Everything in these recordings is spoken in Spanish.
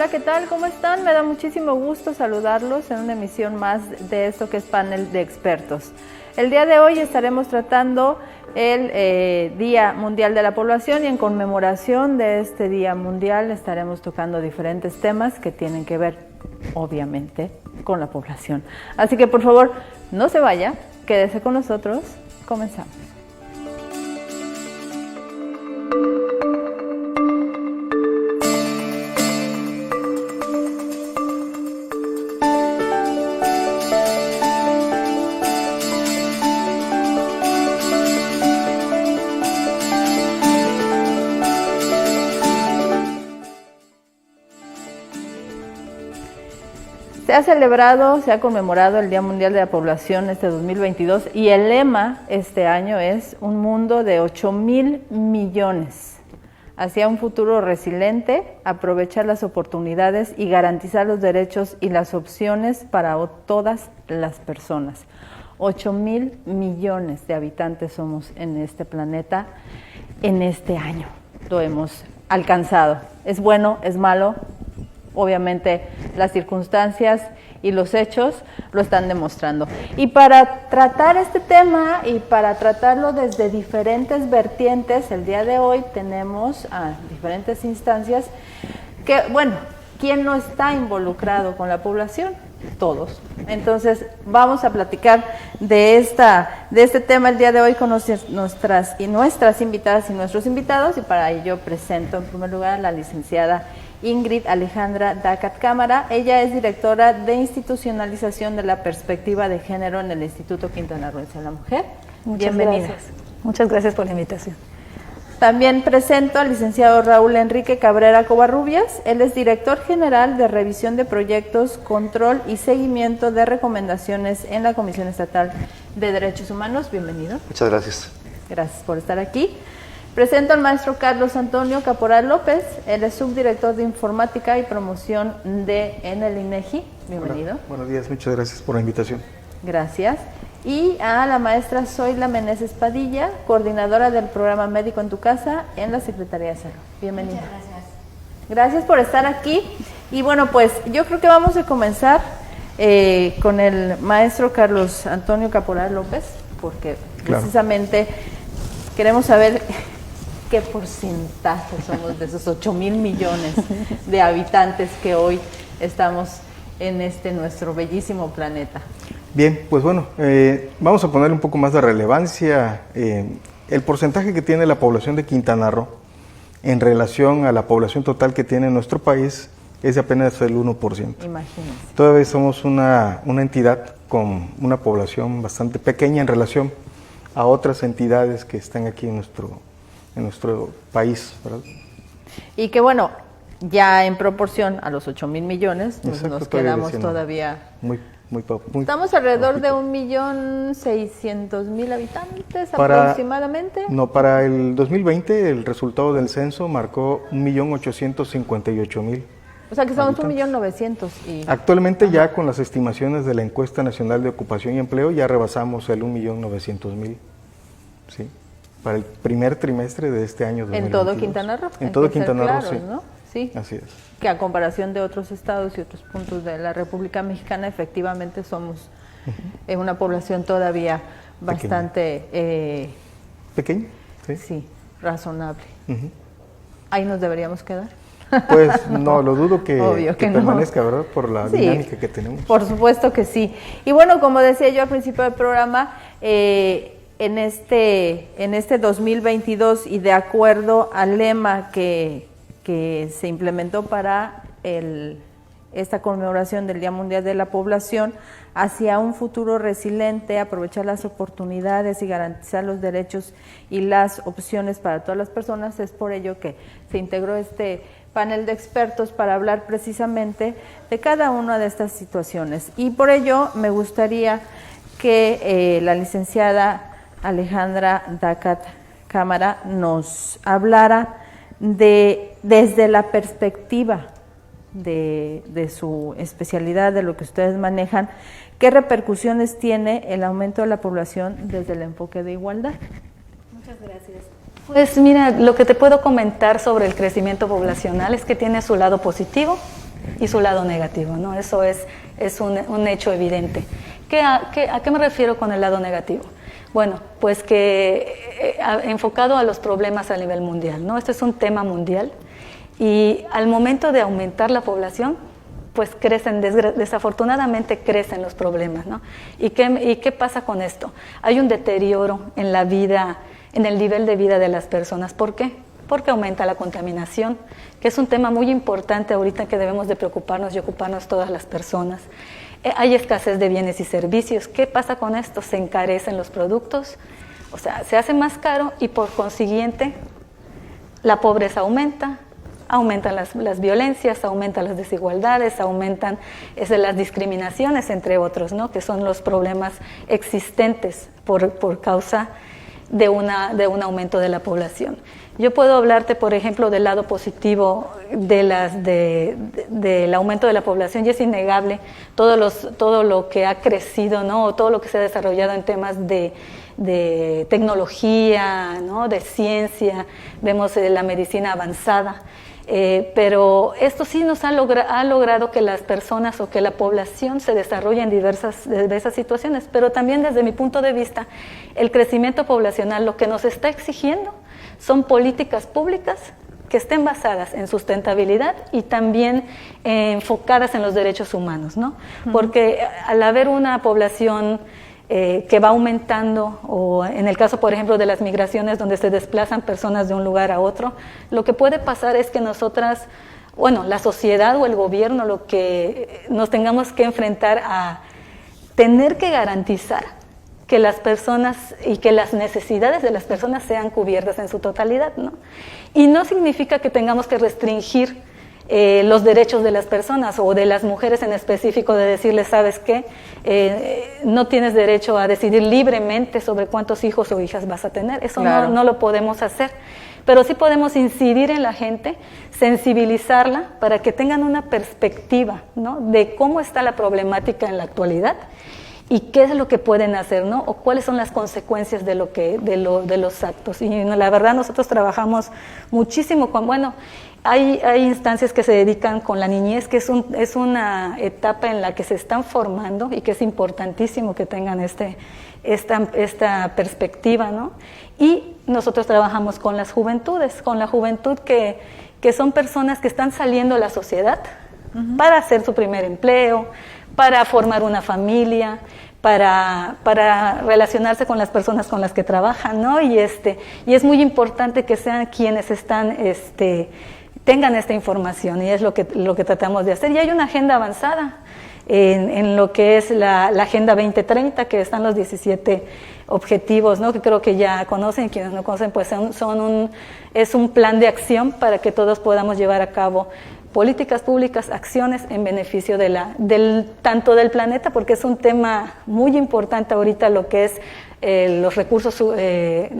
Hola, ¿qué tal? ¿Cómo están? Me da muchísimo gusto saludarlos en una emisión más de esto que es Panel de Expertos. El día de hoy estaremos tratando el Día Mundial de la Población y en conmemoración de este Día Mundial estaremos tocando diferentes temas que tienen que ver, obviamente, con la población. Así que, por favor, no se vaya, quédese con nosotros, comenzamos. Se ha conmemorado el Día Mundial de la Población este 2022 y el lema este año es un mundo de 8,000 millones hacia un futuro resiliente, aprovechar las oportunidades y garantizar los derechos y las opciones para todas las personas. 8,000 millones de habitantes somos en este planeta en este año. Lo hemos alcanzado. ¿Es bueno? ¿Es malo? Obviamente las circunstancias y los hechos lo están demostrando. Y para tratar este tema y para tratarlo desde diferentes vertientes, el día de hoy tenemos a diferentes instancias que, bueno, ¿quién no está involucrado con la población? Todos. Entonces vamos a platicar de este tema el día de hoy con nuestras invitadas y nuestros invitados, y para ello presento en primer lugar a la licenciada Ingrid Alejandra Dakat Cámara. Ella es directora de institucionalización de la perspectiva de género en el Instituto Quintanarroense de la Mujer. Bienvenida. Muchas gracias por la invitación. También presento al licenciado Raúl Enrique Cabrera Covarrubias. Él es director general de revisión de proyectos, control y seguimiento de recomendaciones en la Comisión Estatal de Derechos Humanos. Bienvenido. Muchas gracias. Gracias por estar aquí. Presento al maestro Carlos Antonio Caporal López. Él es subdirector de Informática y Promoción en el INEGI. Bienvenido. Hola, buenos días, muchas gracias por la invitación. Gracias. Y a la maestra Zoila Meneses Padilla, coordinadora del programa Médico en tu Casa en la Secretaría de Salud. Bienvenida. Muchas gracias. Gracias por estar aquí. Y bueno, pues yo creo que vamos a comenzar con el maestro Carlos Antonio Caporal López, porque precisamente queremos saber qué porcentaje somos de esos 8,000 millones de habitantes que hoy estamos en nuestro bellísimo planeta. Bien, pues bueno, vamos a poner un poco más de relevancia. El porcentaje que tiene la población de Quintana Roo en relación a la población total que tiene nuestro país es de apenas el 1%. Imagínense. Todavía somos una entidad con una población bastante pequeña en relación a otras entidades que están aquí en nuestro país, ¿verdad? Y que bueno, ya en proporción a los 8,000 millones, pues nos quedamos todavía muy estamos alrededor de 1,600,000 habitantes aproximadamente. No, para el 2020 el resultado del censo marcó 1,858,000. O sea que somos 1,900,000. Actualmente ya con las estimaciones de la Encuesta Nacional de Ocupación y Empleo ya rebasamos el 1,900,000, ¿sí? Para el primer trimestre de este año 2022. En todo Quintana Roo. En todo Quintana Roo, sí. ¿No? Sí. Así es. Que a comparación de otros estados y otros puntos de la República Mexicana, efectivamente somos una población todavía bastante... ¿Pequeña? Sí. Sí, razonable. Ahí nos deberíamos quedar. Pues no, lo dudo que permanezca, no. ¿verdad? Por la dinámica que tenemos. Por supuesto que sí. Y bueno, como decía yo al principio del programa, en este 2022 y de acuerdo al lema que se implementó para esta conmemoración del Día Mundial de la Población, hacia un futuro resiliente, aprovechar las oportunidades y garantizar los derechos y las opciones para todas las personas. Es por ello que se integró este panel de expertos para hablar precisamente de cada una de estas situaciones. Y por ello me gustaría que la licenciada Alejandra Dakat Cámara nos hablara desde la perspectiva de su especialidad, de lo que ustedes manejan, ¿qué repercusiones tiene el aumento de la población desde el enfoque de igualdad? Muchas gracias. Pues mira, lo que te puedo comentar sobre el crecimiento poblacional es que tiene su lado positivo y su lado negativo, ¿no? Eso es un hecho evidente. ¿A qué me refiero con el lado negativo? Bueno, pues que enfocado a los problemas a nivel mundial, ¿no? Este es un tema mundial y al momento de aumentar la población, pues desafortunadamente crecen los problemas, ¿no? ¿Y qué pasa con esto? Hay un deterioro en la vida, en el nivel de vida de las personas. ¿Por qué? Porque aumenta la contaminación, que es un tema muy importante ahorita que debemos de preocuparnos y ocuparnos todas las personas. Hay escasez de bienes y servicios. ¿Qué pasa con esto? Se encarecen los productos, o sea, se hace más caro y por consiguiente la pobreza aumentan las violencias, aumentan las desigualdades, aumentan las discriminaciones, entre otros, ¿no? Que son los problemas existentes por causa de un aumento de la población. Yo puedo hablarte, por ejemplo, del lado positivo del aumento de la población, y es innegable todo lo que ha crecido, ¿no? Todo lo que se ha desarrollado en temas de tecnología, ¿no? De ciencia, vemos la medicina avanzada. Pero esto sí nos ha logrado que las personas o que la población se desarrolle en diversas situaciones, pero también desde mi punto de vista, el crecimiento poblacional lo que nos está exigiendo son políticas públicas que estén basadas en sustentabilidad y también enfocadas en los derechos humanos, ¿no? Porque al haber una población que va aumentando, o en el caso, por ejemplo, de las migraciones donde se desplazan personas de un lugar a otro, lo que puede pasar es que nosotras, bueno, la sociedad o el gobierno, lo que nos tengamos que enfrentar a tener que garantizar que las personas y que las necesidades de las personas sean cubiertas en su totalidad, ¿no? Y no significa que tengamos que restringir los derechos de las personas o de las mujeres en específico, de decirles, ¿sabes qué? No tienes derecho a decidir libremente sobre cuántos hijos o hijas vas a tener. Eso claro. no lo podemos hacer, pero sí podemos incidir en la gente, sensibilizarla para que tengan una perspectiva, ¿no? De cómo está la problemática en la actualidad y qué es lo que pueden hacer, ¿no? O cuáles son las consecuencias de los actos. Y la verdad nosotros trabajamos muchísimo con, hay instancias que se dedican con la niñez, que es una etapa en la que se están formando y que es importantísimo que tengan esta perspectiva, ¿no? Y nosotros trabajamos con las juventudes, con la juventud que son personas que están saliendo a la sociedad para hacer su primer empleo, para formar una familia, para relacionarse con las personas con las que trabajan, ¿no? Y es muy importante que sean quienes tengan esta información, y es lo que tratamos de hacer. Y hay una agenda avanzada en lo que es la Agenda 2030, que están los 17 objetivos, ¿no? Que creo que ya conocen, quienes no conocen, pues es un plan de acción para que todos podamos llevar a cabo políticas públicas, acciones en beneficio tanto del planeta, porque es un tema muy importante ahorita lo que es los recursos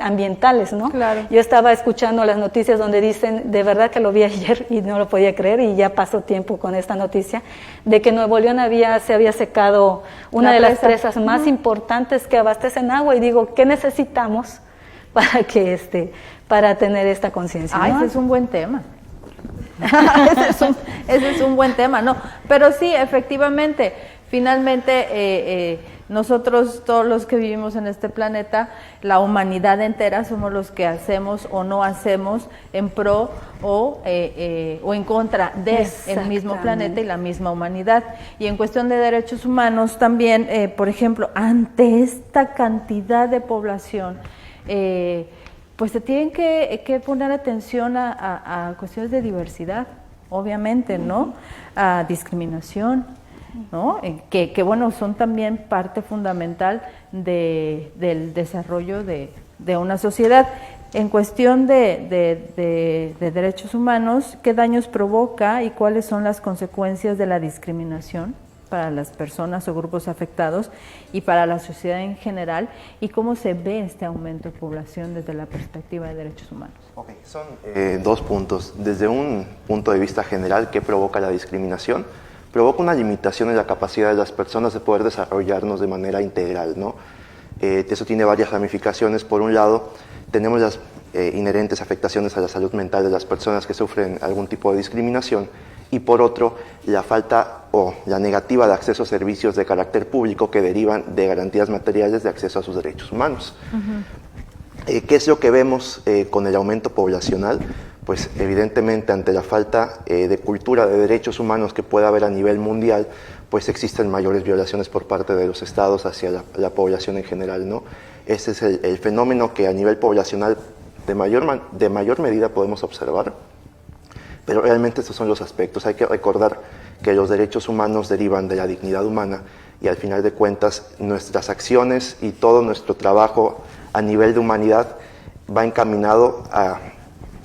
ambientales, ¿no? Claro. Yo estaba escuchando las noticias donde dicen, de verdad que lo vi ayer y no lo podía creer, y ya pasó tiempo con esta noticia, de que Nuevo León se había secado una de las presas más importantes que abastecen agua, y digo, ¿qué necesitamos para tener esta conciencia, ¿no? Ese es un buen tema. ese es un buen tema, ¿no? Pero sí, efectivamente, finalmente nosotros, todos los que vivimos en este planeta, la humanidad entera, somos los que hacemos o no hacemos en pro o en contra del mismo planeta y la misma humanidad. Y en cuestión de derechos humanos también, por ejemplo, ante esta cantidad de población, pues se tienen que poner atención a cuestiones de diversidad, obviamente, ¿no? A discriminación, ¿no? Que bueno, son también parte fundamental del desarrollo de una sociedad. En cuestión de derechos humanos, ¿qué daños provoca y cuáles son las consecuencias de la discriminación para las personas o grupos afectados y para la sociedad en general, y cómo se ve este aumento de población desde la perspectiva de derechos humanos? Okay, son dos puntos. Desde un punto de vista general, ¿qué provoca la discriminación? Provoca una limitación en la capacidad de las personas de poder desarrollarnos de manera integral, ¿no? Eso tiene varias ramificaciones. Por un lado, tenemos las inherentes afectaciones a la salud mental de las personas que sufren algún tipo de discriminación, y por otro, la falta o la negativa de acceso a servicios de carácter público que derivan de garantías materiales de acceso a sus derechos humanos. ¿Qué es lo que vemos con el aumento poblacional? Pues evidentemente ante la falta de cultura de derechos humanos que pueda haber a nivel mundial, pues existen mayores violaciones por parte de los estados hacia la población en general, ¿no? Ese es el fenómeno que a nivel poblacional de mayor medida podemos observar, pero realmente estos son los aspectos. Hay que recordar que los derechos humanos derivan de la dignidad humana y al final de cuentas nuestras acciones y todo nuestro trabajo a nivel de humanidad va encaminado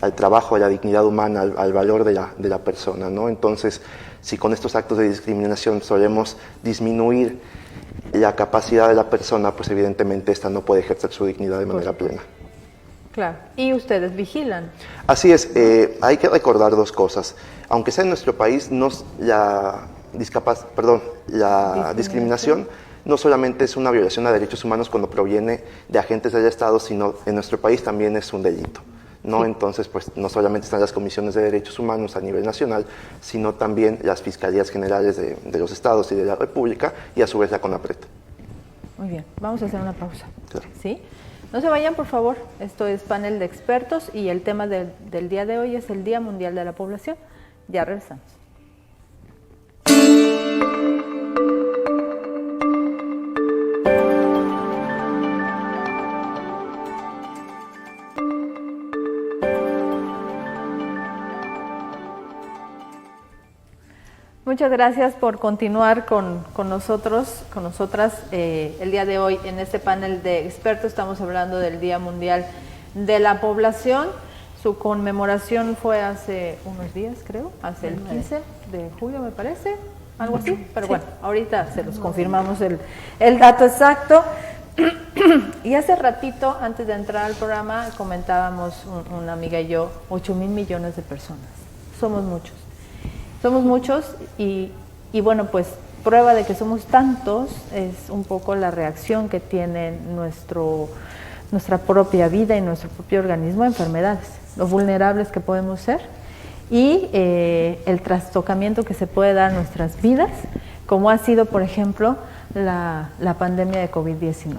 al trabajo de la dignidad humana, al valor de la persona, ¿no? Entonces, si con estos actos de discriminación solemos disminuir la capacidad de la persona, pues evidentemente esta no puede ejercer su dignidad de manera plena. Claro, y ustedes vigilan. Así es, hay que recordar dos cosas. Aunque sea en nuestro país, la discriminación no solamente es una violación a derechos humanos cuando proviene de agentes del Estado, sino en nuestro país también es un delito, ¿no? Sí. Entonces, pues no solamente están las comisiones de derechos humanos a nivel nacional, sino también las fiscalías generales de los estados y de la República, y a su vez la CONAPRED. Muy bien, vamos a hacer una pausa. Claro. ¿Sí? No se vayan, por favor. Esto es Panel de Expertos y el tema del día de hoy es el Día Mundial de la Población. Ya regresamos. Muchas gracias por continuar con nosotros, con nosotras. El día de hoy en este panel de expertos estamos hablando del Día Mundial de la Población. Su conmemoración fue hace unos días, creo, hace el 15 de julio me parece, algo así, pero sí. Bueno, ahorita se los confirmamos el dato exacto. Y hace ratito, antes de entrar al programa, comentábamos una amiga y yo, 8,000 millones de personas. Somos muchos. Somos muchos y bueno, pues prueba de que somos tantos es un poco la reacción que tiene nuestra propia vida y nuestro propio organismo a enfermedades, lo vulnerables que podemos ser y el trastocamiento que se puede dar a nuestras vidas, como ha sido, por ejemplo, la pandemia de COVID-19.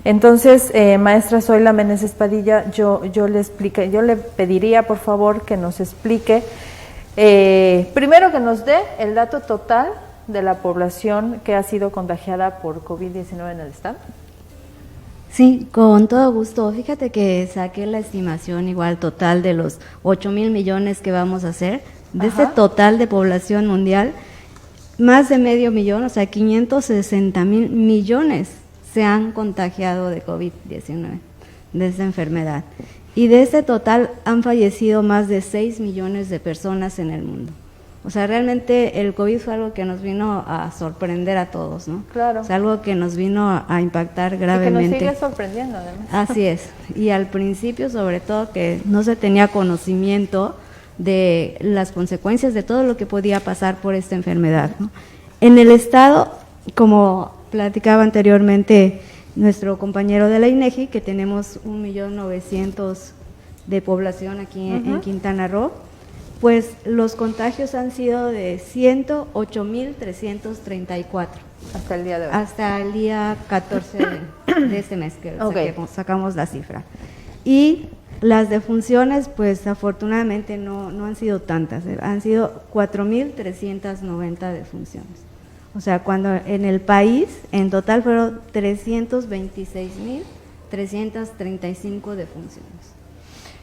Entonces, maestra Zoila Meneses Padilla, yo le pediría, por favor, que nos explique. Primero que nos dé el dato total de la población que ha sido contagiada por COVID-19 en el estado. Sí, con todo gusto. Fíjate que saqué la estimación igual total de los 8,000 millones que vamos a hacer. De ese total de población mundial, más de medio millón, o sea, 560,000 millones se han contagiado de COVID-19, de esta enfermedad. Y de ese total han fallecido más de 6 millones de personas en el mundo. O sea, realmente el COVID fue algo que nos vino a sorprender a todos, ¿no? Claro. Es algo que nos vino a impactar gravemente. Y que nos sigue sorprendiendo, además. Así es. Y al principio, sobre todo, que no se tenía conocimiento de las consecuencias de todo lo que podía pasar por esta enfermedad, ¿no? En el estado, como platicaba anteriormente nuestro compañero de la INEGI, que tenemos 1,900,000 de población aquí en Quintana Roo, pues los contagios han sido de 108,334. Hasta el día de hoy. Hasta el día 14 de este mes que sacamos la cifra. Y las defunciones, pues afortunadamente no han sido tantas, han sido 4,390 defunciones. O sea, cuando en el país, en total fueron 326,335 defunciones.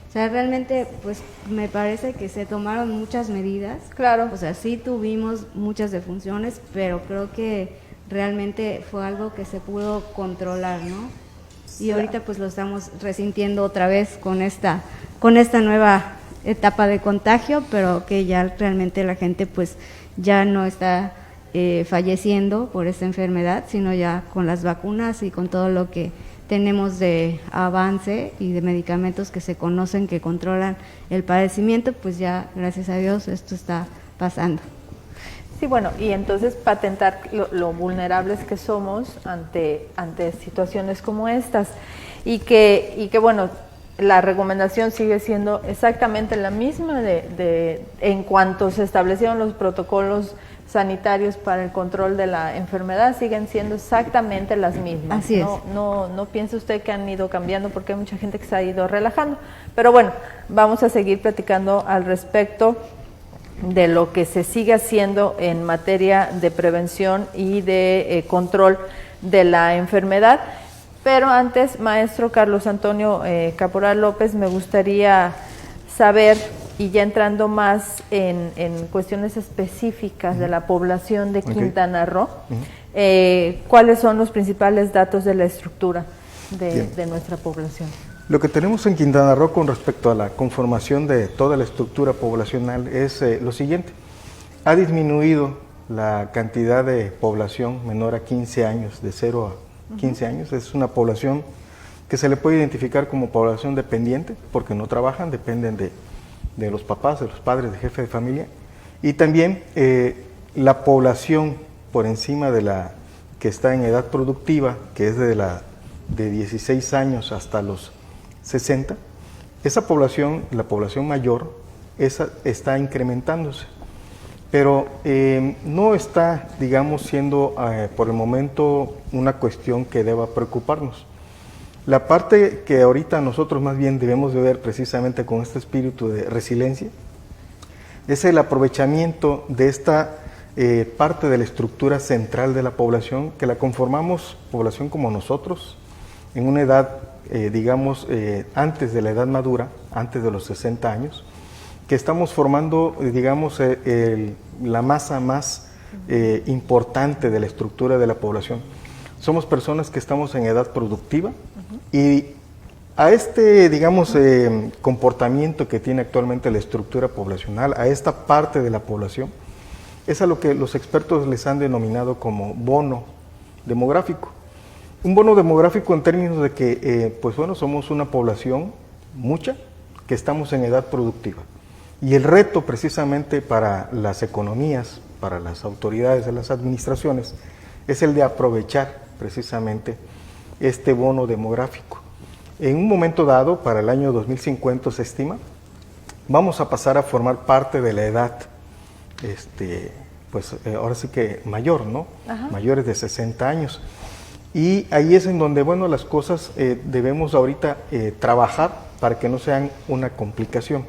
O sea, realmente, pues me parece que se tomaron muchas medidas. Claro. O sea, sí tuvimos muchas defunciones, pero creo que realmente fue algo que se pudo controlar, ¿no? Y ahorita pues lo estamos resintiendo otra vez con esta nueva etapa de contagio, pero que ya realmente la gente pues ya no está falleciendo por esta enfermedad, sino ya con las vacunas y con todo lo que tenemos de avance y de medicamentos que se conocen que controlan el padecimiento, pues ya gracias a Dios esto está pasando. Sí, bueno, y entonces patentar lo vulnerables que somos ante situaciones como estas y que bueno, la recomendación sigue siendo exactamente la misma en cuanto se establecieron los protocolos sanitarios para el control de la enfermedad, siguen siendo exactamente las mismas. Así es. No piense usted que han ido cambiando, porque hay mucha gente que se ha ido relajando. Pero bueno, vamos a seguir platicando al respecto de lo que se sigue haciendo en materia de prevención y de control de la enfermedad. Pero antes, maestro Carlos Antonio Caporal López, me gustaría saber, y ya entrando más en cuestiones específicas de la población de Quintana Roo, ¿cuáles son los principales datos de la estructura de nuestra población? Lo que tenemos en Quintana Roo con respecto a la conformación de toda la estructura poblacional es lo siguiente. Ha disminuido la cantidad de población menor a 15 años, de 0 a 15 años. Es una población que se le puede identificar como población dependiente, porque no trabajan, dependen de los papás, de los padres, de jefe de familia. Y también la población por encima de la que está en edad productiva, que es de 16 años hasta los 60, esa población, la población mayor, esa está incrementándose. Pero no está, digamos, siendo por el momento una cuestión que deba preocuparnos. La parte que ahorita nosotros más bien debemos de ver precisamente con este espíritu de resiliencia es el aprovechamiento de esta parte de la estructura central de la población, que la conformamos población como nosotros, en una edad, digamos, antes de la edad madura, antes de los 60 años, que estamos formando, digamos, la masa más importante de la estructura de la población. Somos personas que estamos en edad productiva y a este, digamos, comportamiento que tiene actualmente la estructura poblacional, a esta parte de la población, es a lo que los expertos les han denominado como bono demográfico. Un bono demográfico en términos de que, pues bueno, somos una población, mucha, que estamos en edad productiva. Y el reto precisamente para las economías, para las autoridades de las administraciones, es el de aprovechar precisamente este bono demográfico. En un momento dado, para el año 2050 se estima, vamos a pasar a formar parte de la edad, pues ahora sí que mayor, ¿no? Ajá. Mayores de 60 años. Y ahí es en donde, bueno, las cosas debemos ahorita trabajar para que no sean una complicación.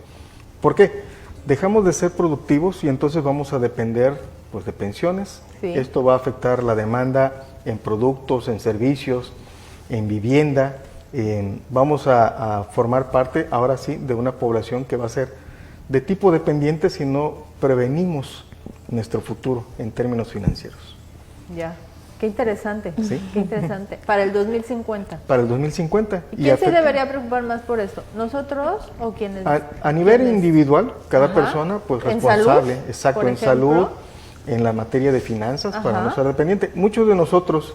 ¿Por qué? Dejamos de ser productivos y entonces vamos a depender, pues, de pensiones. Sí. Esto va a afectar la demanda en productos, en servicios, en vivienda. Vamos a formar parte, ahora sí, de una población que va a ser de tipo dependiente si no prevenimos nuestro futuro en términos financieros. Ya. Qué interesante, ¿sí? Qué interesante. Para el 2050. Para el 2050. ¿Y quién se debería preocupar más por esto? ¿Nosotros o quiénes? A nivel individual, cada persona, pues responsable, ¿en salud, exacto, en salud, en la materia de finanzas, para no ser dependiente. Muchos de nosotros,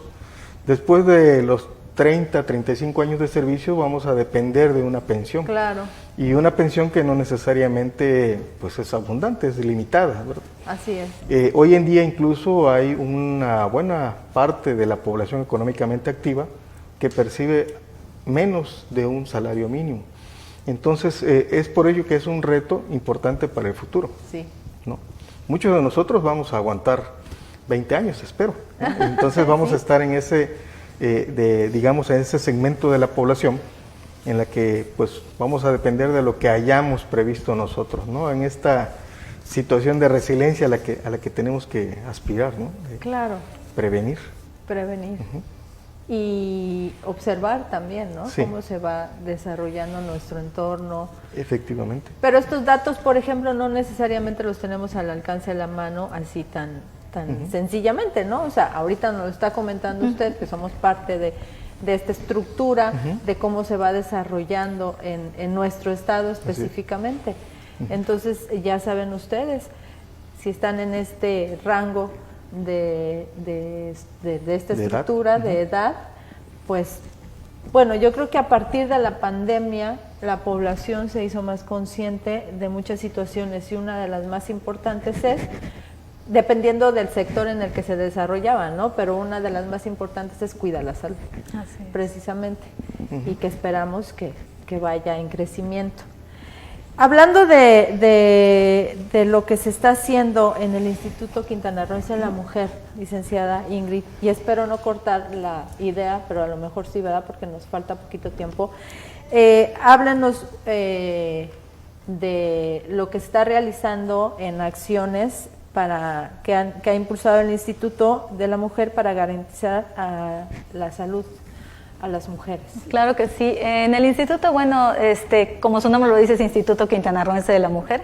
después de los 30, 35 años de servicio, vamos a depender de una pensión. Claro. Y una pensión que no necesariamente, pues, es abundante, es limitada, ¿verdad? Así es. Hoy en día incluso hay una buena parte de la población económicamente activa que percibe menos de un salario mínimo. Entonces, es por ello que es un reto importante para el futuro. Sí. ¿No? Muchos de nosotros vamos a aguantar 20 años, espero, ¿no? Entonces vamos a estar en ese, digamos, en ese segmento de la población en la que, pues, vamos a depender de lo que hayamos previsto nosotros, ¿no? En esta situación de resiliencia a la que tenemos que aspirar, ¿no? Claro. Prevenir. Y observar también, ¿no? Sí. Cómo se va desarrollando nuestro entorno. Efectivamente. Pero estos datos, por ejemplo, no necesariamente los tenemos al alcance de la mano así tan sencillamente, ¿no? O sea, ahorita nos lo está comentando usted, que somos parte de esta estructura, de cómo se va desarrollando en nuestro estado específicamente. Entonces, ya saben ustedes, si están en este rango de esta estructura, de edad, pues, bueno, yo creo que a partir de la pandemia, la población se hizo más consciente de muchas situaciones y una de las más importantes es, dependiendo del sector en el que se desarrollaba, ¿no? Pero una de las más importantes es cuidar la salud, precisamente, y que esperamos que que vaya en crecimiento. Hablando de lo que se está haciendo en el Instituto Quintanarroense de la Mujer, licenciada Ingrid, y espero no cortar la idea, pero a lo mejor sí, ¿verdad? Porque nos falta poquito tiempo. Háblanos de lo que está realizando en acciones que ha impulsado el Instituto de la Mujer para garantizar la salud a las mujeres. Claro que sí. En el instituto, bueno, como su nombre lo dice, es Instituto Quintanarroense de la Mujer,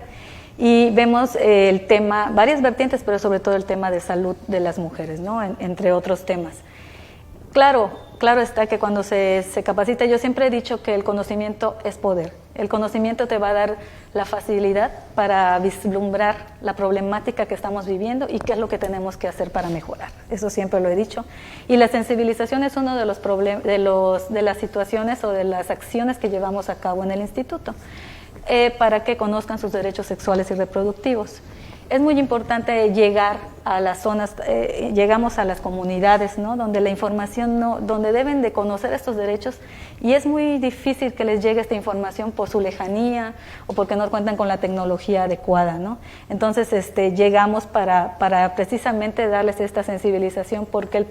y vemos el tema, varias vertientes, pero sobre todo el tema de salud de las mujeres, ¿no? Entre otros temas. Claro está que cuando se capacita, yo siempre he dicho que el conocimiento es poder. El conocimiento te va a dar la facilidad para vislumbrar la problemática que estamos viviendo y qué es lo que tenemos que hacer para mejorar. Eso siempre lo he dicho. Y la sensibilización es uno de los de las situaciones o de las acciones que llevamos a cabo en el instituto, para que conozcan sus derechos sexuales y reproductivos. Es muy importante llegar a las zonas, llegamos a las comunidades, ¿no? Donde la información donde deben de conocer estos derechos, y es muy difícil que les llegue esta información por su lejanía o porque no cuentan con la tecnología adecuada, ¿no? Entonces llegamos para precisamente darles esta sensibilización, porque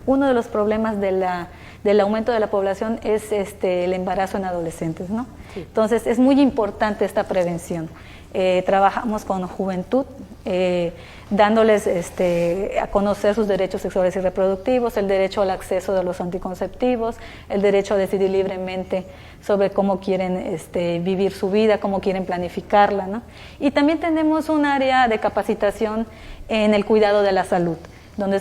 uno de los problemas del aumento de la población es el embarazo en adolescentes, ¿no? Sí. Entonces es muy importante esta prevención. Trabajamos con juventud, dándoles a conocer sus derechos sexuales y reproductivos, el derecho al acceso de los anticonceptivos, el derecho a decidir libremente sobre cómo quieren vivir su vida, cómo quieren planificarla, ¿no? Y también tenemos un área de capacitación en el cuidado de la salud, donde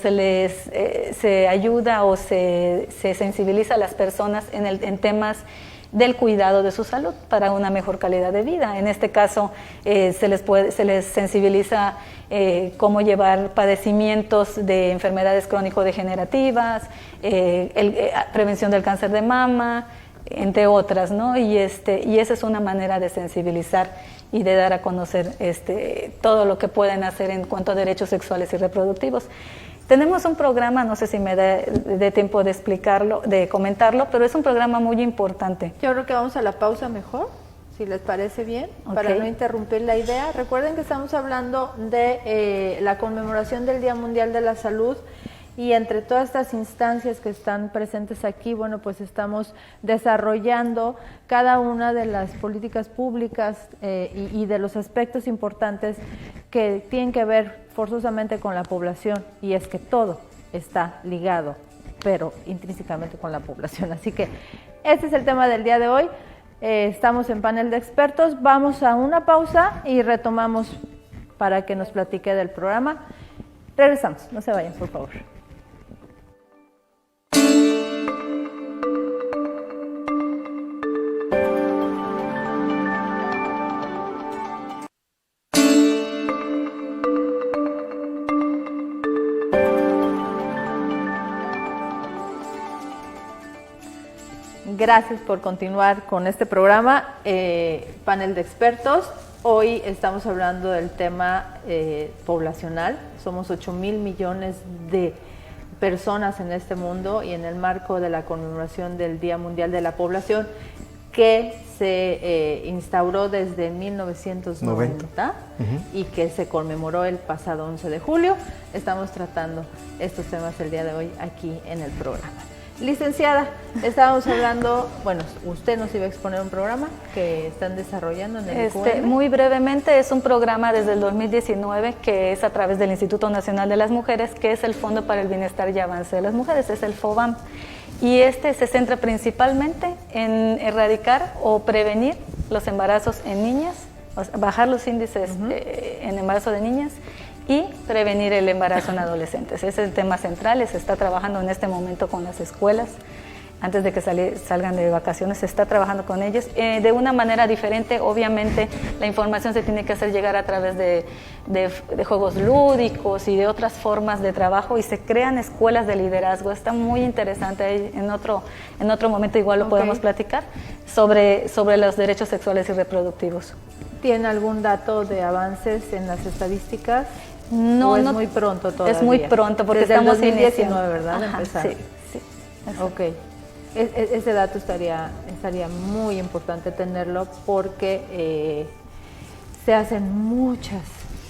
se ayuda o se sensibiliza a las personas en temas del cuidado de su salud para una mejor calidad de vida. En este caso se les sensibiliza cómo llevar padecimientos de enfermedades crónico-degenerativas, prevención del cáncer de mama, entre otras, ¿no? Y esa es una manera de sensibilizar y de dar a conocer todo lo que pueden hacer en cuanto a derechos sexuales y reproductivos. Tenemos un programa, no sé si me dé tiempo de explicarlo, de comentarlo, pero es un programa muy importante. Yo creo que vamos a la pausa mejor, si les parece bien, okay, para no interrumpir la idea. Recuerden que estamos hablando de la conmemoración del Día Mundial de la Salud, y entre todas estas instancias que están presentes aquí, bueno, pues estamos desarrollando cada una de las políticas públicas y de los aspectos importantes que tienen que ver forzosamente con la población, y es que todo está ligado, pero intrínsecamente con la población. Así que este es el tema del día de hoy. Estamos en panel de expertos, vamos a una pausa y retomamos para que nos platique del programa. Regresamos, no se vayan, por favor. Gracias por continuar con este programa, panel de expertos. Hoy estamos hablando del tema poblacional. Somos 8,000 millones de personas en este mundo, y en el marco de la conmemoración del Día Mundial de la Población, que se instauró desde 1990 y que se conmemoró el pasado 11 de julio, estamos tratando estos temas el día de hoy aquí en el programa. Licenciada, estábamos hablando, bueno, usted nos iba a exponer un programa que están desarrollando en el IQM. Muy brevemente, es un programa desde el 2019 que es a través del Instituto Nacional de las Mujeres, que es el Fondo para el Bienestar y Avance de las Mujeres, es el FOBAM. Y se centra principalmente en erradicar o prevenir los embarazos en niñas, o sea, bajar los índices en embarazo de niñas, y prevenir el embarazo en adolescentes. Ese es el tema central. Se está trabajando en este momento con las escuelas. Antes de que salgan de vacaciones, se está trabajando con ellos de una manera diferente. Obviamente la información se tiene que hacer llegar a través de juegos lúdicos y de otras formas de trabajo, y se crean escuelas de liderazgo. Está muy interesante. En otro momento igual lo podemos platicar sobre los derechos sexuales y reproductivos. ¿Tiene algún dato de avances en las estadísticas? No, es muy pronto todavía. Es muy pronto porque desde estamos el 2019, iniciando. ¿verdad? Ajá, empezar. sí. Ok. Ese dato estaría sería muy importante tenerlo porque se hacen muchas,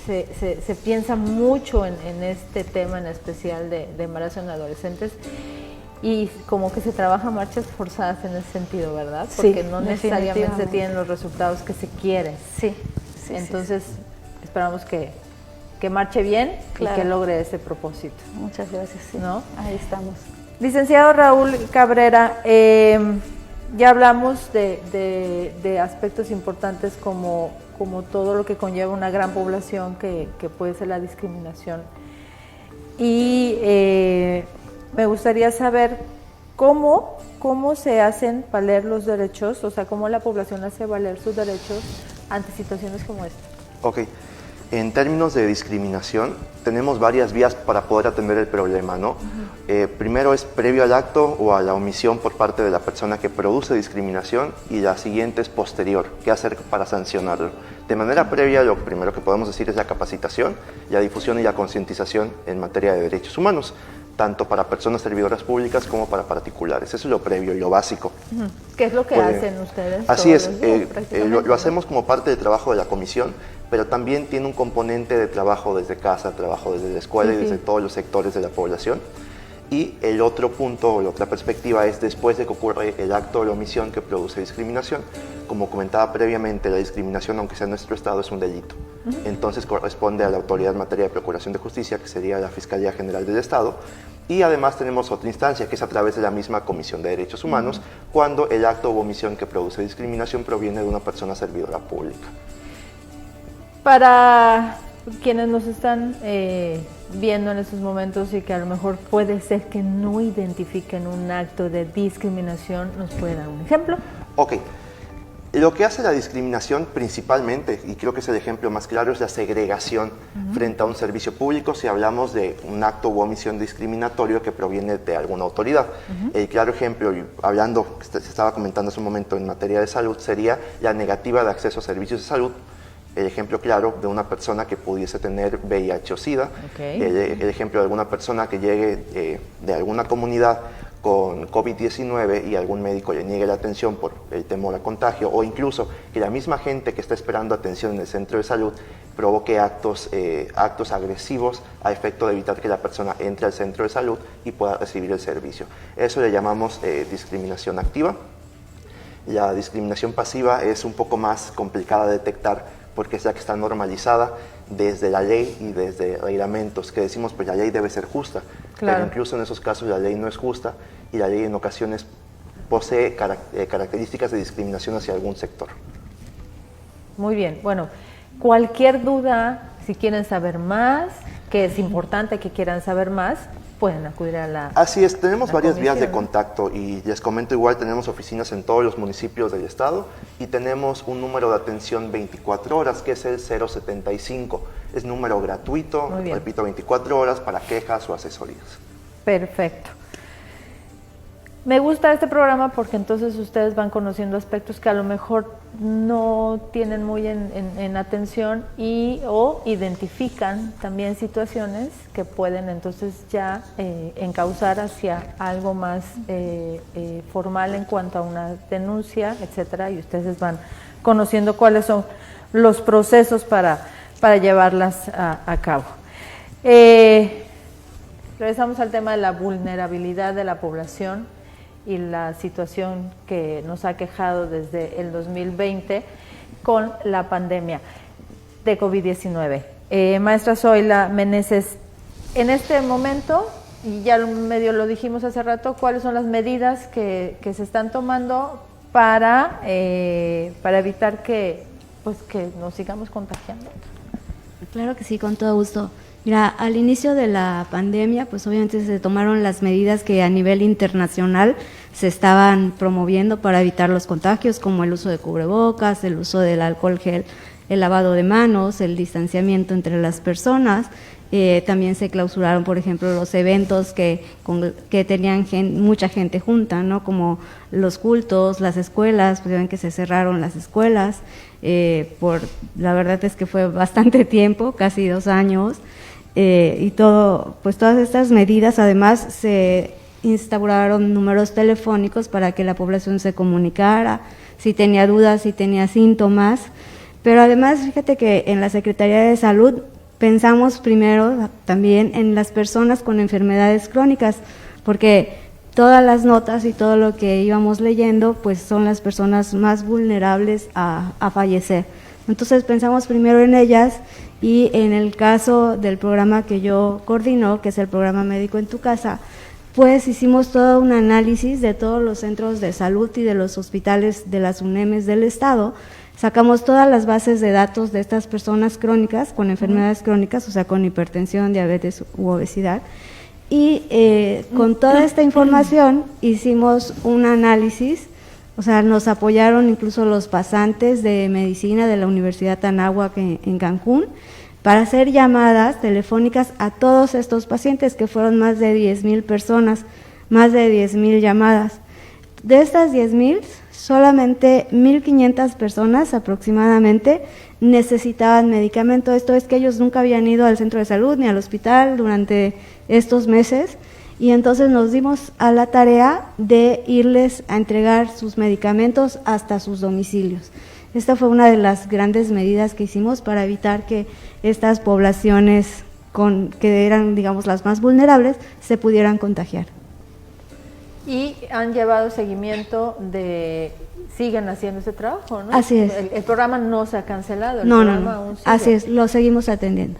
se piensa mucho en este tema en especial de embarazo en adolescentes y como que se trabaja marchas forzadas en ese sentido, ¿verdad? Porque Sí, no necesariamente se tienen los resultados que se quieren. Sí. Entonces, esperamos que marche bien Claro. y que logre ese propósito. Muchas gracias. Sí. ¿No? Ahí estamos. Licenciado Raúl Cabrera, ya hablamos de aspectos importantes como todo lo que conlleva una gran población que puede ser la discriminación. Y me gustaría saber cómo se hacen valer los derechos, o sea, cómo la población hace valer sus derechos ante situaciones como esta. Ok. En términos de discriminación, tenemos varias vías para poder atender el problema, ¿no? Primero es previo al acto o a la omisión por parte de la persona que produce discriminación y la siguiente es posterior, qué hacer para sancionarlo. De manera previa, lo primero que podemos decir es la capacitación, la difusión y la concientización en materia de derechos humanos, tanto para personas servidoras públicas como para particulares. Eso es lo previo y lo básico. ¿Qué es lo que hacen ustedes? Así es, prácticamente, lo hacemos como parte del trabajo de la comisión, pero también tiene un componente de trabajo desde casa, trabajo desde la escuela y desde todos los sectores de la población. Y el otro punto, o la otra perspectiva es después de que ocurre el acto o la omisión que produce discriminación. Como comentaba previamente, la discriminación, aunque sea en nuestro estado, es un delito. Entonces corresponde a la autoridad en materia de procuración de justicia, que sería la Fiscalía General del Estado. Y además tenemos otra instancia, que es a través de la misma Comisión de Derechos Humanos, cuando el acto o omisión que produce discriminación proviene de una persona servidora pública. Para quienes nos están viendo en estos momentos y que a lo mejor puede ser que no identifiquen un acto de discriminación, ¿nos puede dar un ejemplo? Ok. Lo que hace la discriminación principalmente, y creo que es el ejemplo más claro, es la segregación frente a un servicio público si hablamos de un acto u omisión discriminatorio que proviene de alguna autoridad. El claro ejemplo, y hablando, se estaba comentando hace un momento en materia de salud, sería la negativa de acceso a servicios de salud. El ejemplo claro de una persona que pudiese tener VIH o SIDA, el ejemplo de alguna persona que llegue de alguna comunidad con COVID-19 y algún médico le niegue la atención por el temor a contagio, o incluso que la misma gente que está esperando atención en el centro de salud provoque actos agresivos a efecto de evitar que la persona entre al centro de salud y pueda recibir el servicio. Eso le llamamos discriminación activa. La discriminación pasiva es un poco más complicada de detectar porque es la que está normalizada desde la ley y desde reglamentos, que decimos pues la ley debe ser justa, pero incluso en esos casos la ley no es justa y la ley en ocasiones posee características de discriminación hacia algún sector. Muy bien, bueno, cualquier duda, si quieren saber más, que es importante que quieran saber más, pueden acudir a la Así es, tenemos varias vías de comisión. contacto y les comento igual, tenemos oficinas en todos los municipios del estado y tenemos un número de atención 24 horas que es el 075, es número gratuito, repito, 24 horas para quejas o asesorías. Perfecto. Me gusta este programa porque entonces ustedes van conociendo aspectos que a lo mejor no tienen muy en atención o identifican también situaciones que pueden entonces ya encauzar hacia algo más formal en cuanto a una denuncia, etcétera, y ustedes van conociendo cuáles son los procesos para llevarlas a cabo. Regresamos al tema de la vulnerabilidad de la población y la situación que nos ha quejado desde el 2020 con la pandemia de COVID-19. Maestra Zoila Meneses, en este momento, y ya medio lo dijimos hace rato, ¿cuáles son las medidas que se están tomando para evitar que nos sigamos contagiando? Claro que sí, con todo gusto. Mira, al inicio de la pandemia, pues obviamente se tomaron las medidas que a nivel internacional se estaban promoviendo para evitar los contagios, como el uso de cubrebocas, el uso del alcohol gel, el lavado de manos, el distanciamiento entre las personas. También se clausuraron, por ejemplo, los eventos que tenían mucha gente junta, ¿no? Como los cultos, las escuelas, pues ven que se cerraron las escuelas, la verdad es que fue bastante tiempo, casi 2 años, y todas estas medidas además se instauraron números telefónicos para que la población se comunicara, si tenía dudas, si tenía síntomas. Pero además, fíjate que en la Secretaría de Salud pensamos primero también en las personas con enfermedades crónicas, porque todas las notas y todo lo que íbamos leyendo, pues son las personas más vulnerables a fallecer. Entonces pensamos primero en ellas, y en el caso del programa que yo coordino, que es el programa Médico en tu Casa, pues hicimos todo un análisis de todos los centros de salud y de los hospitales de las UNEMs del estado. Sacamos todas las bases de datos de estas personas crónicas, con enfermedades crónicas, o sea, con hipertensión, diabetes u obesidad, y con toda esta información hicimos un análisis. O sea, nos apoyaron incluso los pasantes de medicina de la Universidad Anáhuac en Cancún para hacer llamadas telefónicas a todos estos pacientes, que fueron más de 10,000 personas, más de 10,000 llamadas. De estas 10,000, solamente 1,500 personas aproximadamente necesitaban medicamento. Esto es que ellos nunca habían ido al centro de salud ni al hospital durante estos meses, y entonces nos dimos a la tarea de irles a entregar sus medicamentos hasta sus domicilios. Esta fue una de las grandes medidas que hicimos para evitar que estas poblaciones que eran, digamos, las más vulnerables, se pudieran contagiar. Y han llevado seguimiento siguen haciendo ese trabajo, ¿no? Así es. El programa no se ha cancelado, No, aún sigue. Así es, lo seguimos atendiendo.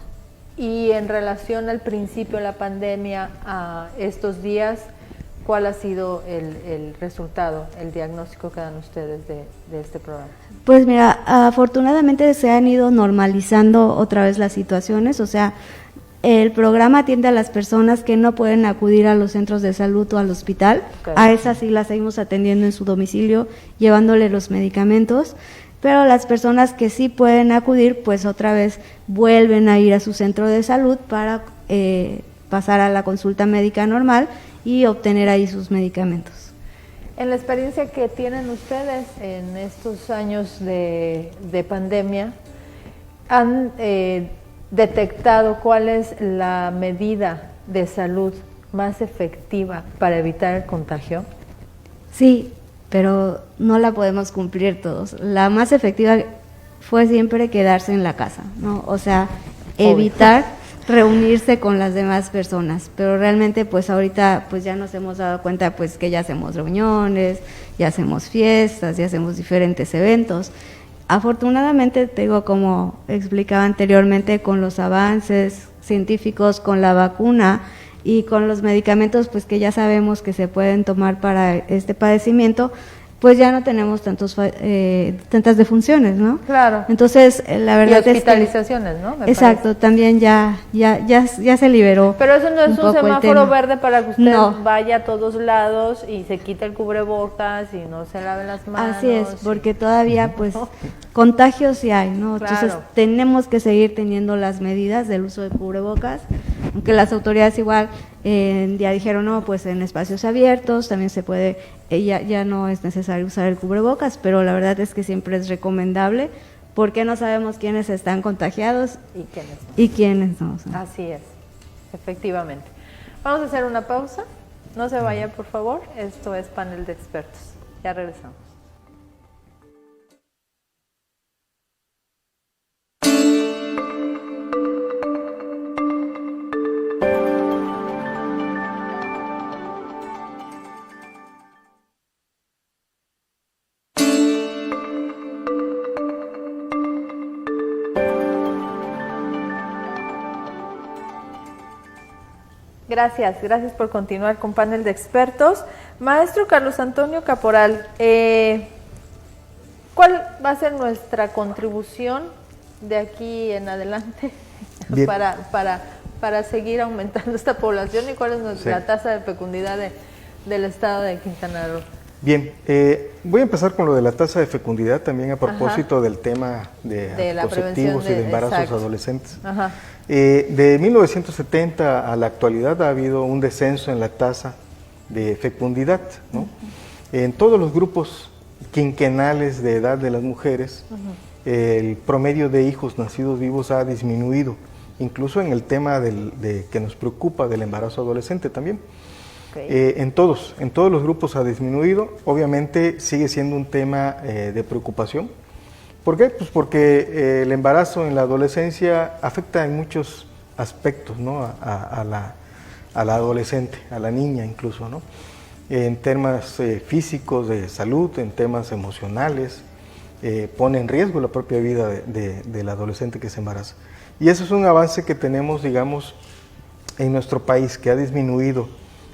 Y en relación al principio de la pandemia a estos días, ¿cuál ha sido el resultado, el diagnóstico que dan ustedes de este programa? Pues mira, afortunadamente se han ido normalizando otra vez las situaciones, o sea, el programa atiende a las personas que no pueden acudir a los centros de salud o al hospital. Okay. A esas sí las seguimos atendiendo en su domicilio, llevándole los medicamentos, pero las personas que sí pueden acudir, pues otra vez vuelven a ir a su centro de salud para pasar a la consulta médica normal y obtener ahí sus medicamentos. En la experiencia que tienen ustedes en estos años de pandemia, ¿han detectado cuál es la medida de salud más efectiva para evitar el contagio? Sí, pero no la podemos cumplir todos. La más efectiva fue siempre quedarse en la casa, ¿no? O sea, evitar reunirse con las demás personas, pero realmente pues ahorita pues ya nos hemos dado cuenta pues que ya hacemos reuniones, ya hacemos fiestas, ya hacemos diferentes eventos. Afortunadamente, te digo, como explicaba anteriormente, con los avances científicos, con la vacuna y con los medicamentos pues que ya sabemos que se pueden tomar para este padecimiento, pues ya no tenemos tantas defunciones, ¿no? Claro. Entonces, la verdad es que... Y hospitalizaciones, ¿no? Me exacto, parece. También ya se liberó. Pero eso no es un semáforo verde para que usted no vaya a todos lados y se quite el cubrebocas y no se lave las manos. Así es, porque todavía pues contagios sí hay, ¿no? Claro. Entonces tenemos que seguir teniendo las medidas del uso de cubrebocas, aunque las autoridades igual ya dijeron, no, pues en espacios abiertos también se puede, ya no es necesario usar el cubrebocas, pero la verdad es que siempre es recomendable, porque no sabemos quiénes están contagiados y quiénes no. Así es, efectivamente. Vamos a hacer una pausa, no se vaya por favor, esto es Panel de Expertos, ya regresamos. Gracias por continuar con Panel de Expertos. Maestro Carlos Antonio Caporal, ¿cuál va a ser nuestra contribución de aquí en adelante para seguir aumentando esta población y cuál es la tasa de fecundidad del estado de Quintana Roo? Bien, voy a empezar con lo de la tasa de fecundidad también a propósito del tema de anticonceptivos y de embarazos adolescentes. Ajá. De 1970 a la actualidad ha habido un descenso en la tasa de fecundidad, ¿no? En todos los grupos quinquenales de edad de las mujeres, el promedio de hijos nacidos vivos ha disminuido, incluso en el tema que nos preocupa del embarazo adolescente también. Okay. En todos los grupos ha disminuido. Obviamente sigue siendo un tema de preocupación. ¿Por qué? Pues porque el embarazo en la adolescencia afecta en muchos aspectos, ¿no? a la adolescente, a la niña incluso, ¿no? En temas físicos, de salud, en temas emocionales, pone en riesgo la propia vida del adolescente que se embaraza. Y eso es un avance que tenemos, digamos, en nuestro país, que ha disminuido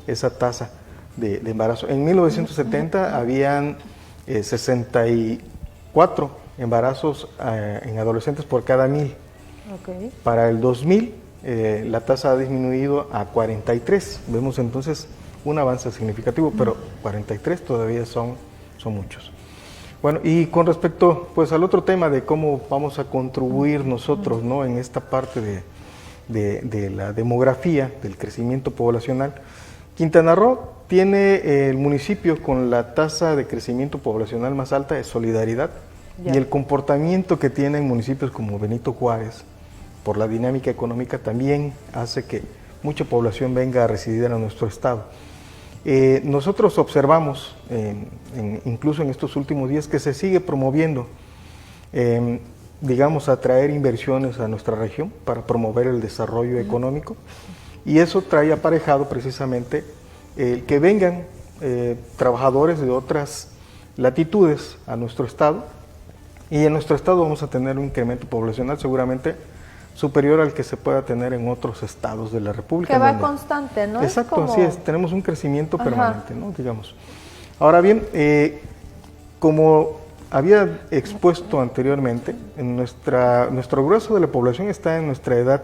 esa tasa de embarazo. En 1970 habían 64 embarazos en adolescentes por cada 1000. Okay. Para el 2000 la tasa ha disminuido a 43. Vemos entonces un avance significativo, pero 43 todavía son muchos. Bueno, y con respecto pues al otro tema de cómo vamos a contribuir nosotros, ¿no? En esta parte de la demografía, del crecimiento poblacional, Quintana Roo tiene el municipio con la tasa de crecimiento poblacional más alta de Solidaridad. Ya. Y el comportamiento que tienen municipios como Benito Juárez, por la dinámica económica, también hace que mucha población venga a residir a nuestro estado. Nosotros observamos, incluso en estos últimos días, que se sigue promoviendo, digamos, atraer inversiones a nuestra región para promover el desarrollo económico, y eso trae aparejado precisamente que vengan trabajadores de otras latitudes a nuestro estado, y en nuestro estado vamos a tener un incremento poblacional seguramente superior al que se pueda tener en otros estados de la República. Que va constante, ¿no? Exacto, es como... así es, tenemos un crecimiento permanente, ¿no? Digamos. Ahora bien, como había expuesto anteriormente, nuestro grueso de la población está en nuestra edad,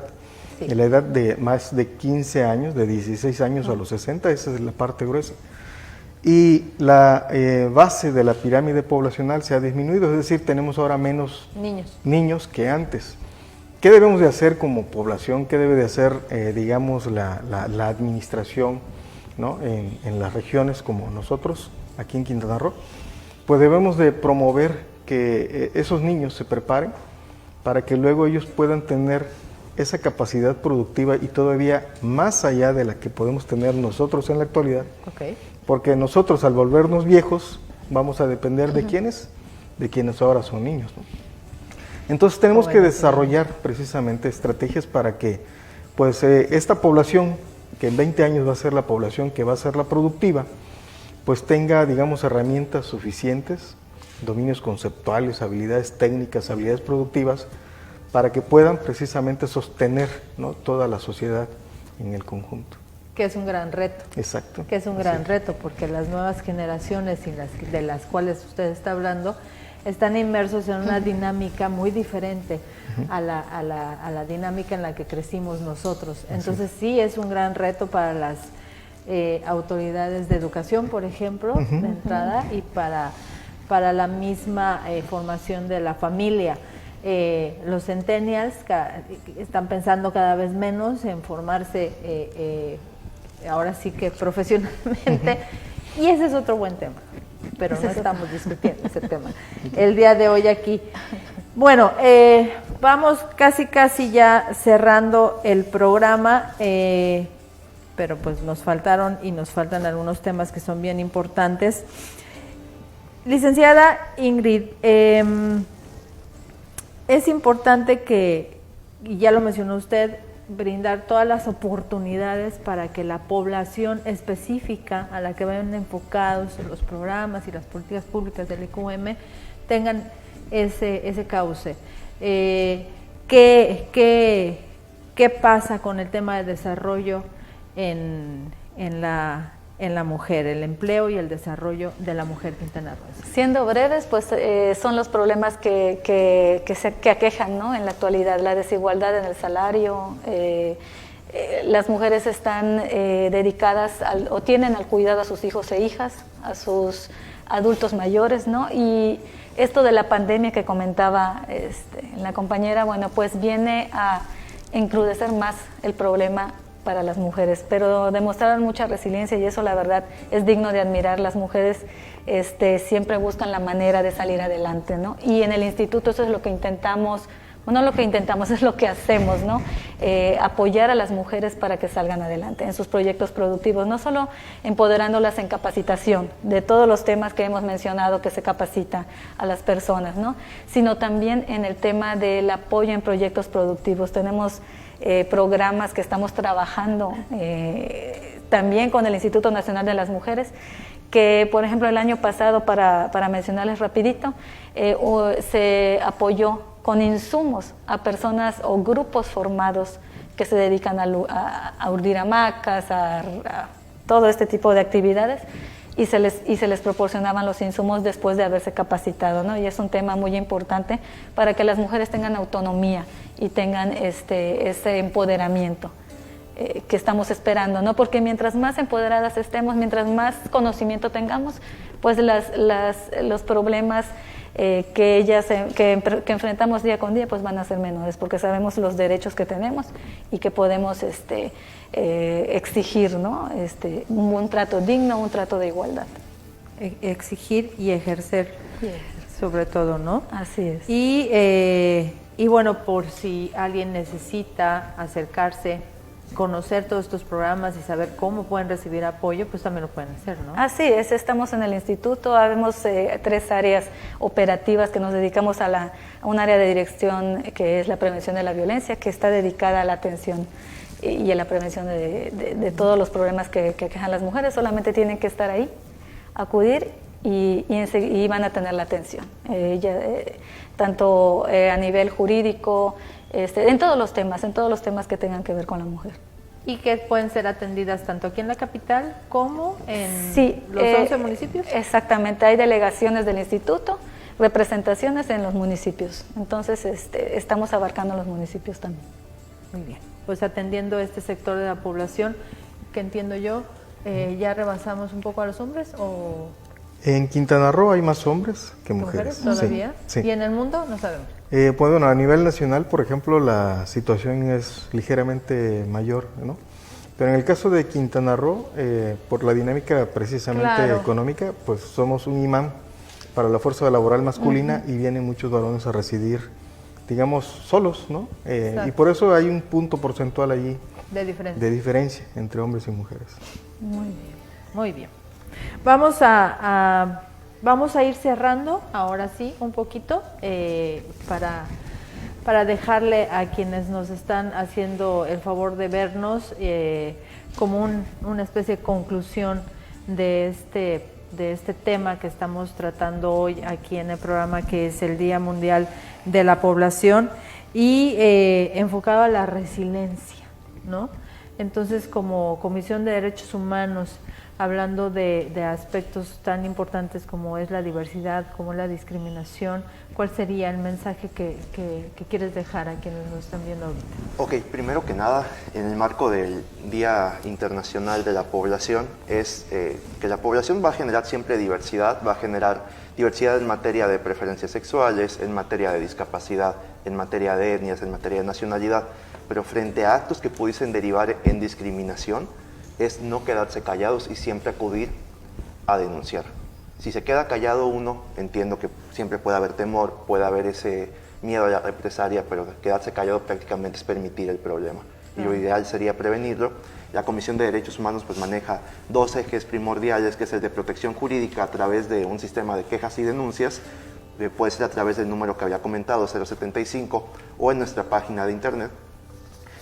sí, en la edad de más de 15 años, de 16 años a los 60, esa es la parte gruesa. Y la base de la pirámide poblacional se ha disminuido, es decir, tenemos ahora menos niños que antes. ¿Qué debemos de hacer como población? ¿Qué debe de hacer, digamos, la administración, ¿no? en las regiones como nosotros, aquí en Quintana Roo? Pues debemos de promover que esos niños se preparen para que luego ellos puedan tener esa capacidad productiva y todavía más allá de la que podemos tener nosotros en la actualidad. Okay. Porque nosotros al volvernos viejos vamos a depender de quiénes, de quienes ahora son niños, ¿no? Entonces tenemos que desarrollar precisamente estrategias para que pues esta población, que en 20 años va a ser la población que va a ser la productiva, pues tenga, digamos, herramientas suficientes, dominios conceptuales, habilidades técnicas, habilidades productivas, para que puedan precisamente sostener, ¿no? toda la sociedad en el conjunto. Que es un gran reto. Exacto. Que es un gran reto, porque las nuevas generaciones de las cuales usted está hablando están inmersos en una dinámica muy diferente a la dinámica en la que crecimos nosotros. Entonces sí es un gran reto para las autoridades de educación, por ejemplo, de entrada, y para la misma formación de la familia. Los centennials están pensando cada vez menos en formarse ahora sí que profesionalmente, y ese es otro buen tema, pero no estamos discutiendo ese tema el día de hoy aquí. Bueno, vamos casi ya cerrando el programa, pero pues nos faltan algunos temas que son bien importantes. Licenciada Ingrid, es importante que, y ya lo mencionó usted, brindar todas las oportunidades para que la población específica a la que vayan enfocados los programas y las políticas públicas del IQM tengan ese cauce. ¿Qué pasa con el tema de desarrollo en la mujer, el empleo y el desarrollo de la mujer quintanarroense? Siendo breves, pues son los problemas que aquejan, ¿no? En la actualidad, la desigualdad en el salario. Las mujeres están dedicadas o tienen al cuidado a sus hijos e hijas, a sus adultos mayores, ¿no? Y esto de la pandemia que comentaba la compañera, bueno, pues viene a encrudecer más el problema para las mujeres, pero demostraron mucha resiliencia y eso la verdad es digno de admirar. Las mujeres siempre buscan la manera de salir adelante, ¿no? Y en el instituto eso es lo que intentamos no lo que intentamos, es lo que hacemos, ¿no? Apoyar a las mujeres para que salgan adelante en sus proyectos productivos, no solo empoderándolas en capacitación de todos los temas que hemos mencionado que se capacita a las personas, ¿no? Sino también en el tema del apoyo en proyectos productivos. Tenemos programas que estamos trabajando también con el Instituto Nacional de las Mujeres, que por ejemplo el año pasado, para mencionarles rapidito, se apoyó con insumos a personas o grupos formados que se dedican a urdir hamacas, a todo este tipo de actividades, y se les proporcionaban los insumos después de haberse capacitado, ¿no? Y es un tema muy importante para que las mujeres tengan autonomía y tengan ese empoderamiento que estamos esperando, ¿no? Porque mientras más empoderadas estemos, mientras más conocimiento tengamos, pues los problemas que enfrentamos día con día pues van a ser menores, porque sabemos los derechos que tenemos y que podemos exigir, ¿no? Un trato digno, un trato de igualdad. Exigir y ejercer, sobre todo, ¿no? Así es. Y bueno, por si alguien necesita acercarse, conocer todos estos programas y saber cómo pueden recibir apoyo, pues también lo pueden hacer, ¿no? Así es, estamos en el instituto, habemos 3 áreas operativas que nos dedicamos a un área de dirección que es la prevención de la violencia, que está dedicada a la atención y a la prevención de todos los problemas que aquejan las mujeres. Solamente tienen que estar ahí, acudir y van a tener la atención, tanto a nivel jurídico, en todos los temas que tengan que ver con la mujer. Y que pueden ser atendidas tanto aquí en la capital como en los 11 municipios. Exactamente, hay delegaciones del instituto, representaciones en los municipios, entonces estamos abarcando los municipios también. Muy bien, pues atendiendo este sector de la población, que entiendo yo, ¿ya rebasamos un poco a los hombres o...? En Quintana Roo hay más hombres que mujeres. ¿Todavía? Sí. ¿Y en el mundo? No sabemos. Pues bueno, a nivel nacional, por ejemplo, la situación es ligeramente mayor, ¿no? Pero en el caso de Quintana Roo, por la dinámica precisamente económica, pues somos un imán para la fuerza laboral masculina y vienen muchos varones a residir, digamos, solos, ¿no? Y por eso hay un punto porcentual allí de diferencia entre hombres y mujeres. Muy bien, muy bien. Vamos a ir cerrando, ahora sí, un poquito, para dejarle a quienes nos están haciendo el favor de vernos como una especie de conclusión de este tema que estamos tratando hoy aquí en el programa, que es el Día Mundial de la Población, y enfocado a la resiliencia, ¿no? Entonces, como Comisión de Derechos Humanos, hablando de aspectos tan importantes como es la diversidad, como la discriminación, ¿cuál sería el mensaje que quieres dejar a quienes nos están viendo ahorita? Ok, primero que nada, en el marco del Día Internacional de la Población, es que la población va a generar siempre diversidad, va a generar diversidad en materia de preferencias sexuales, en materia de discapacidad, en materia de etnias, en materia de nacionalidad, pero frente a actos que pudiesen derivar en discriminación, es no quedarse callados y siempre acudir a denunciar. Si se queda callado uno, entiendo que siempre puede haber temor, puede haber ese miedo a la represalia, pero quedarse callado prácticamente es permitir el problema. Y lo ideal sería prevenirlo. La Comisión de Derechos Humanos pues maneja 2 ejes primordiales, que es el de protección jurídica a través de un sistema de quejas y denuncias, puede ser a través del número que había comentado, 075, o en nuestra página de internet.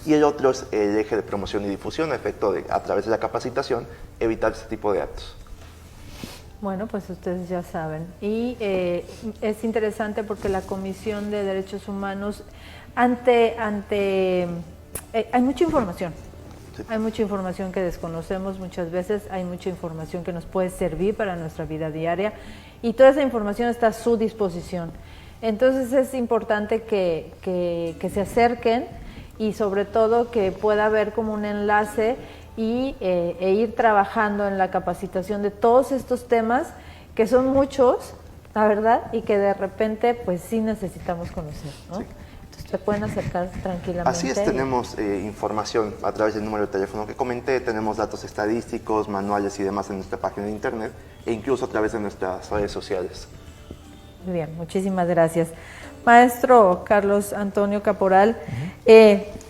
Y el otro es el eje de promoción y difusión, a efecto de, a través de la capacitación, evitar este tipo de actos. Bueno, pues ustedes ya saben. Y es interesante porque la Comisión de Derechos Humanos, hay mucha información. Sí. Hay mucha información que desconocemos muchas veces, hay mucha información que nos puede servir para nuestra vida diaria y toda esa información está a su disposición. Entonces es importante que se acerquen y sobre todo que pueda haber como un enlace e ir trabajando en la capacitación de todos estos temas, que son muchos, la verdad, y que de repente pues sí necesitamos conocer, ¿no? Sí. Entonces te pueden acercar tranquilamente. Así es, tenemos información a través del número de teléfono que comenté, tenemos datos estadísticos, manuales y demás en nuestra página de internet e incluso a través de nuestras redes sociales. Muy bien, muchísimas gracias. Maestro Carlos Antonio Caporal,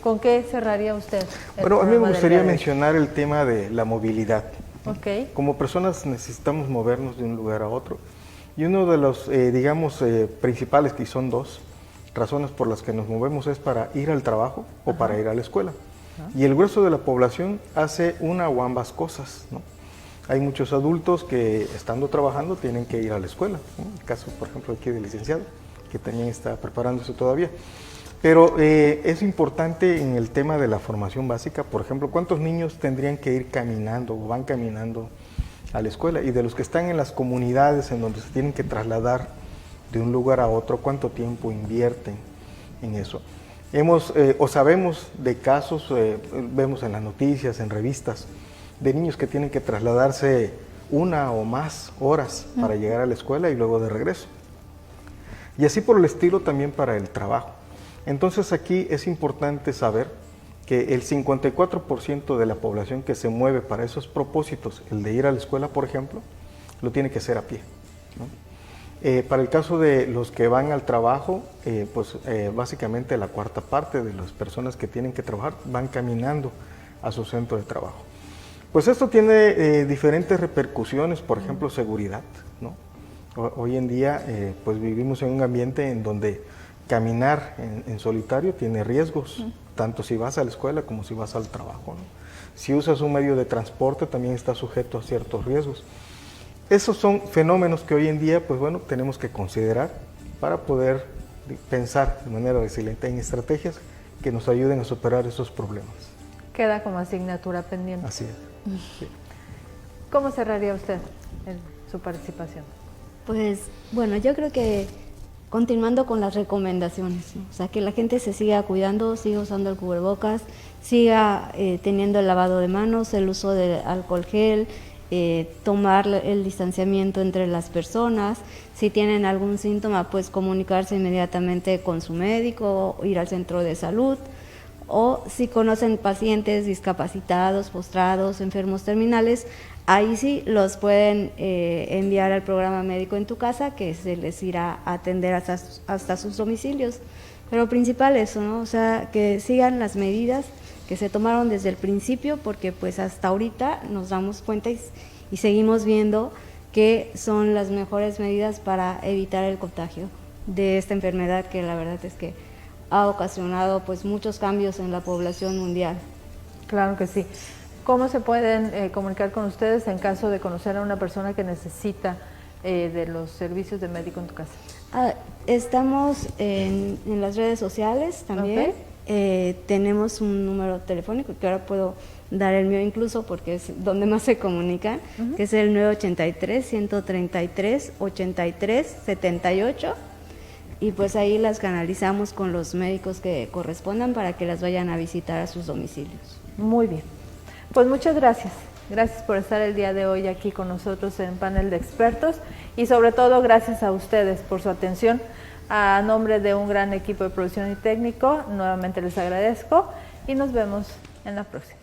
¿con qué cerraría usted? Bueno, a mí me gustaría mencionar el tema de la movilidad. Okay. Como personas necesitamos movernos de un lugar a otro. Y uno de los, principales, que son dos razones por las que nos movemos, es para ir al trabajo o para ir a la escuela. Y el grueso de la población hace una o ambas cosas, ¿no? Hay muchos adultos que, estando trabajando, tienen que ir a la escuela, ¿no? El caso, por ejemplo, aquí del licenciado, que también está preparándose todavía. Pero es importante en el tema de la formación básica, por ejemplo, ¿cuántos niños tendrían que ir caminando o van caminando a la escuela? Y de los que están en las comunidades en donde se tienen que trasladar de un lugar a otro, ¿cuánto tiempo invierten en eso? Sabemos de casos, vemos en las noticias, en revistas, de niños que tienen que trasladarse 1 o más horas para llegar a la escuela y luego de regreso. Y así por el estilo también para el trabajo. Entonces aquí es importante saber que el 54% de la población que se mueve para esos propósitos, el de ir a la escuela, por ejemplo, lo tiene que hacer a pie, ¿no? Para el caso de los que van al trabajo, básicamente la cuarta parte de las personas que tienen que trabajar van caminando a su centro de trabajo. Pues esto tiene diferentes repercusiones, por ejemplo, seguridad, ¿no? Hoy en día pues vivimos en un ambiente en donde caminar en solitario tiene riesgos, tanto si vas a la escuela como si vas al trabajo, ¿no? Si usas un medio de transporte también está sujeto a ciertos riesgos. Esos son fenómenos que hoy en día, pues bueno, tenemos que considerar para poder pensar de manera resiliente en estrategias que nos ayuden a superar esos problemas. Queda como asignatura pendiente. Así es. Sí. ¿Cómo cerraría usted su participación? Pues bueno, yo creo que continuando con las recomendaciones, ¿no? O sea, que la gente se siga cuidando, siga usando el cubrebocas, siga teniendo el lavado de manos, el uso de alcohol gel, tomar el distanciamiento entre las personas. Si tienen algún síntoma, pues comunicarse inmediatamente con su médico, ir al centro de salud, o si conocen pacientes discapacitados, postrados, enfermos terminales, ahí sí los pueden enviar al programa Médico en tu Casa, que se les irá a atender hasta sus domicilios. Pero principal eso, ¿no? O sea, que sigan las medidas que se tomaron desde el principio, porque pues hasta ahorita nos damos cuenta y seguimos viendo que son las mejores medidas para evitar el contagio de esta enfermedad, que la verdad es que ha ocasionado pues muchos cambios en la población mundial. Claro que sí. ¿Cómo se pueden comunicar con ustedes en caso de conocer a una persona que necesita de los servicios de Médico en tu Casa? Estamos en las redes sociales también. Okay. Tenemos un número telefónico que ahora puedo dar el mío incluso porque es donde más se comunican, que es el 983-133-83-78. Y pues ahí las canalizamos con los médicos que correspondan para que las vayan a visitar a sus domicilios. Muy bien. Pues muchas gracias. Gracias por estar el día de hoy aquí con nosotros en Panel de Expertos y sobre todo gracias a ustedes por su atención. A nombre de un gran equipo de producción y técnico, nuevamente les agradezco y nos vemos en la próxima.